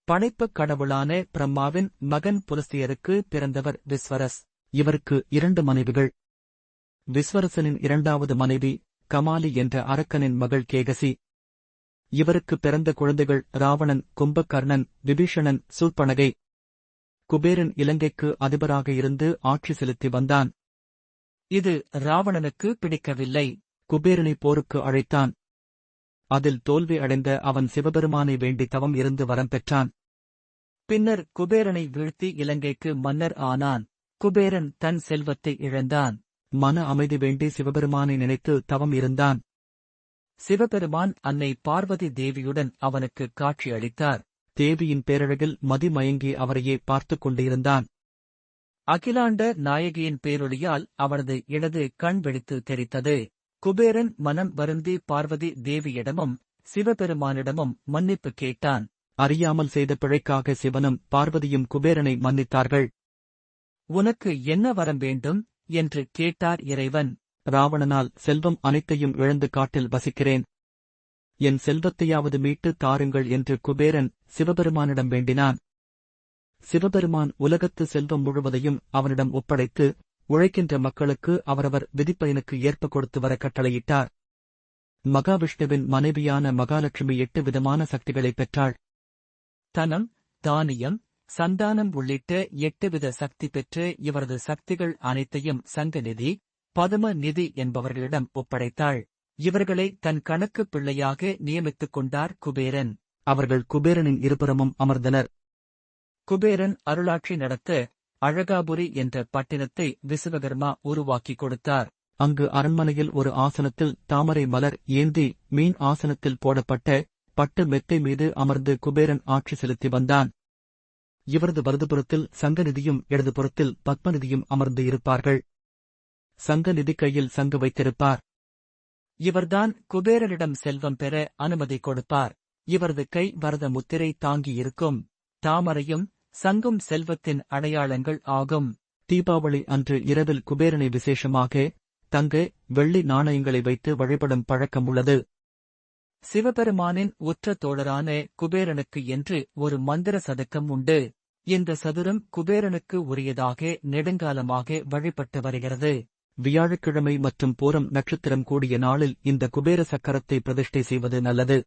படைப்புக் கடவுளான பிரம்மாவின் மகன் புலஸ்தியருக்கு பிறந்தவர் விஸ்வரஸ். இவருக்கு 2 மனைவிகள். விஸ்வரசனின் 2வது மனைவி கமாலி என்ற அரக்கனின் மகள் கேகசி. இவருக்கு பிறந்த குழந்தைகள் ராவணன், கும்பகர்ணன், விபீஷணன், சூர்ப்பனகை. குபேரன் இலங்கைக்கு அதிபராக இருந்து ஆட்சி செலுத்தி வந்தான். இது ராவணனுக்கு பிடிக்கவில்லை. குபேரனை போருக்கு அழைத்தான். அதில் தோல்வி அடைந்த அவன் சிவபெருமானை வேண்டி தவம் இருந்து வரம் பெற்றான். பின்னர் குபேரனை வீழ்த்தி இலங்கைக்கு மன்னர் ஆனான். குபேரன் தன் செல்வத்தை இழந்தான். மன அமைதி வேண்டி சிவபெருமானை நினைத்து தவம் இருந்தான். சிவபெருமான் அன்னை பார்வதி தேவியுடன் அவனுக்கு காட்சி அளித்தார். தேவியின் பேரழகில் மதிமயங்கி அவரையே பார்த்துக் கொண்டிருந்தான். அகிலாண்ட நாயகியின் பேரொளியால் அவனது இடது கண் வெடித்து தெரித்தது. குபேரன் மனம் வருந்தி பார்வதி தேவியிடமும் சிவபெருமானிடமும் மன்னிப்பு கேட்டான். அறியாமல் செய்த பிழைக்காக சிவனும் பார்வதியும் குபேரனை மன்னித்தார்கள். உனக்கு என்ன வரம் வேண்டும் என்று கேட்டார் இறைவன். ராவணனால் செல்வம் அனைத்தையும் இழந்து காட்டில் வசிக்கிறேன். என் செல்வத்தையாவது மீட்டு தாருங்கள் என்று குபேரன் சிவபெருமானிடம் வேண்டினான். சிவபெருமான் உலகத்து செல்வம் முழுவதையும் அவனிடம் ஒப்படைத்து உழைக்கின்ற மக்களுக்கு அவரவர் விதிப்பயனுக்கு ஏற்ப கொடுத்து வர கட்டளையிட்டார். மகாவிஷ்ணுவின் மனைவியான மகாலட்சுமி 8 விதமான சக்திகளை பெற்றாள். தனம், தானியம், சந்தானம் உள்ளிட்ட 8 வித சக்தி பெற்று இவரது சக்திகள் அனைத்தையும் சங்கநிதி, பதும நிதி என்பவர்களிடம் ஒப்படைத்தாள். இவர்களை தன் கணக்கு பிள்ளையாக நியமித்துக் கொண்டார் குபேரன். அவர்கள் குபேரனின் இருபுறமும் அமர்ந்தனர். குபேரன் அருளாட்சி நடத்த அழகாபுரி என்ற பட்டினத்தை விசுவகர்மா உருவாக்கிக் கொடுத்தார். அங்கு அரண்மனையில் ஒரு ஆசனத்தில் தாமரை மலர் ஏந்தி மீன் ஆசனத்தில் போடப்பட்ட பட்டு மெத்தை மீது அமர்ந்து குபேரன் ஆட்சி செலுத்தி வந்தான். இவரது வலதுபுறத்தில் சங்கநிதியும் இடதுபுறத்தில் பத்மநிதியும் அமர்ந்து இருப்பார்கள். சங்கநிதி கையில் சங்கு வைத்திருப்பார். இவர்தான் குபேரனிடம் செல்வம் பெற அனுமதி கொடுப்பார். இவரது கை வரத முத்திரை தாங்கியிருக்கும். தாமரையும் சங்கும் செல்வத்தின் அடையாளங்கள் ஆகும். தீபாவளி அன்று இரவில் குபேரனை விசேஷமாக தங்க, வெள்ளி நாணயங்களை வைத்து வழிபடும் பழக்கம் உள்ளது. சிவபெருமானின் உற்ற தோழரான குபேரனுக்கு என்று ஒரு மந்திர சதுக்கம் உண்டு. இந்த சதுரம் குபேரனுக்கு உரியதாக நெடுங்காலமாக வழிபட்டு வருகிறது. வியாழக்கிழமை மற்றும் பூரம் நட்சத்திரம் கூடிய நாளில் இந்த குபேர சக்கரத்தை பிரதிஷ்டை செய்வது நல்லது.